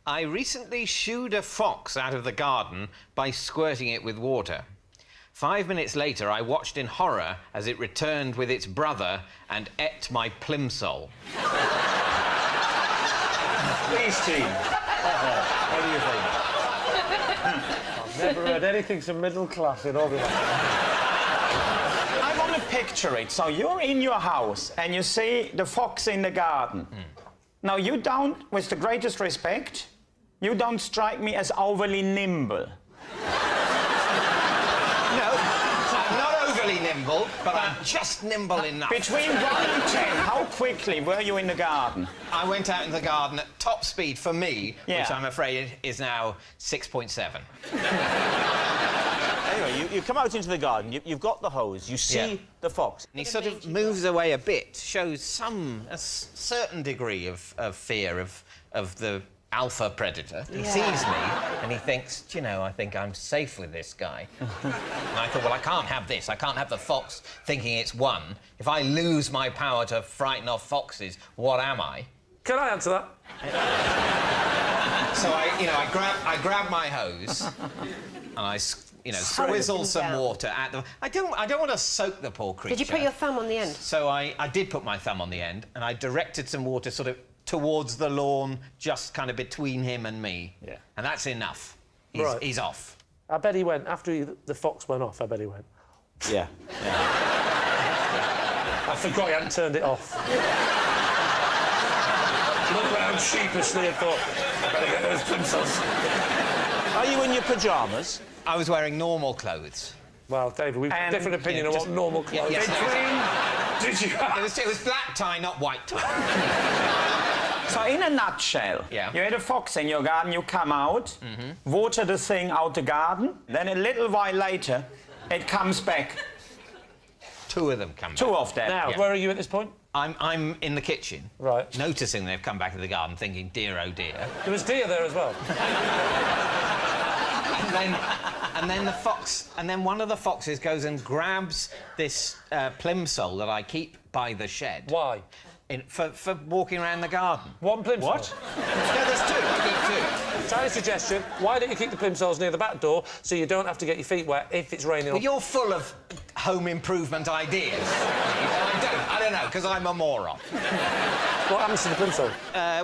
I recently shooed a fox out of the garden by squirting it with water. 5 minutes later, I watched in horror as it returned with its brother and ate my plimsoll. Please, team. What do you think? I've never heard anything so middle class in all my life. I want to picture it. So you're in your house and you see the fox in the garden. Now, you don't, with the greatest respect, you don't strike me as overly nimble. No, I'm not overly nimble, but I'm just nimble enough. Between 1 and 10, how quickly were you in the garden? I went out in the garden at top speed for me, Yeah. which I'm afraid is now 6.7. Anyway, you come out into the garden, you've got the hose, you see Yeah. the fox. And he sort of moves away a bit, shows a certain degree of fear of the alpha predator. He sees me and he thinks, "Do you know, I think I'm safe with this guy." And I thought, well, I can't have this. I can't have the fox thinking it's one. If I lose my power to frighten off foxes, what am I? Can I answer that? So I grab my hose and I swizzle some water at them. I don't want to soak the poor creature. Did you put your thumb on the end? So I did put my thumb on the end, and I directed some water sort of towards the lawn, just kind of between him and me. Yeah. And that's enough. He's off. I bet he went, after the fox went off, I bet he went. Yeah. I forgot he hadn't turned it off. Looked round sheepishly and thought, better get those plimsolls. Are you in your pyjamas? I was wearing normal clothes. Well, David, we've got a different opinion on what normal clothes yes. Did you? It was black tie, not white tie. So, in a nutshell, Yeah. you had a fox in your garden, you come out, water the thing out the garden, then a little while later, it comes back. Two of them come back. Two of them. Now, Yeah. where are you at this point? I'm in the kitchen, Right. noticing they've come back to the garden, thinking, dear, oh dear. There was deer there as well. And then one of the foxes goes and grabs this plimsoll that I keep by the shed. Why? For walking around the garden. One plimsoll? What? No, there's two. I keep two. Tiny suggestion, why don't you keep the plimsolls near the back door so you don't have to get your feet wet if it's raining? Well, you're full of home improvement ideas. I don't know, because I'm a moron. What happens to the plimsoll?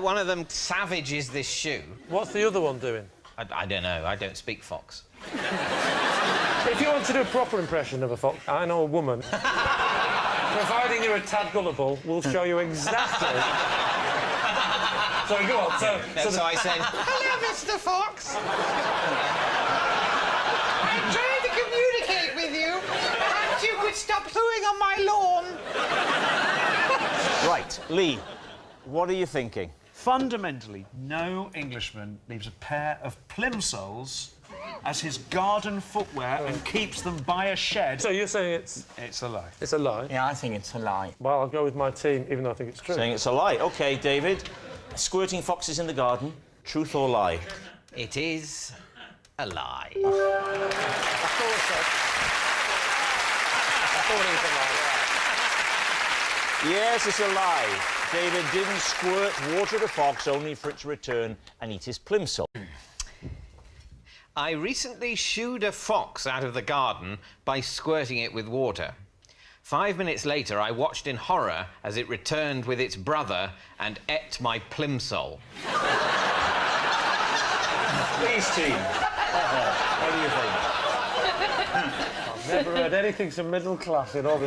One of them savages this shoe. What's the other one doing? I don't know. I don't speak fox. If you want to do a proper impression of a fox, I know a woman. Providing you're a tad gullible, will show you exactly. So go on. So I said, "Hello, Mr. Fox. I'm trying to communicate with you. Perhaps you could stop pooing on my lawn." Right, Lee, what are you thinking? Fundamentally, no Englishman leaves a pair of plimsolls as his garden footwear and keeps them by a shed. So you're saying it's It's a lie. a lie? Yeah, I think it's a lie. Well, I'll go with my team, even though I think it's true. Saying it's a lie. OK, David. Squirting foxes in the garden, truth or lie? It is a lie. I thought it was a lie. Yes, it's a lie. David didn't squirt water at a fox only for it to return and eat his plimsoll. I recently shooed a fox out of the garden by squirting it with water. 5 minutes later, I watched in horror as it returned with its brother and ate my plimsoll. Please, team. What do you think? I've never heard anything so middle class in all my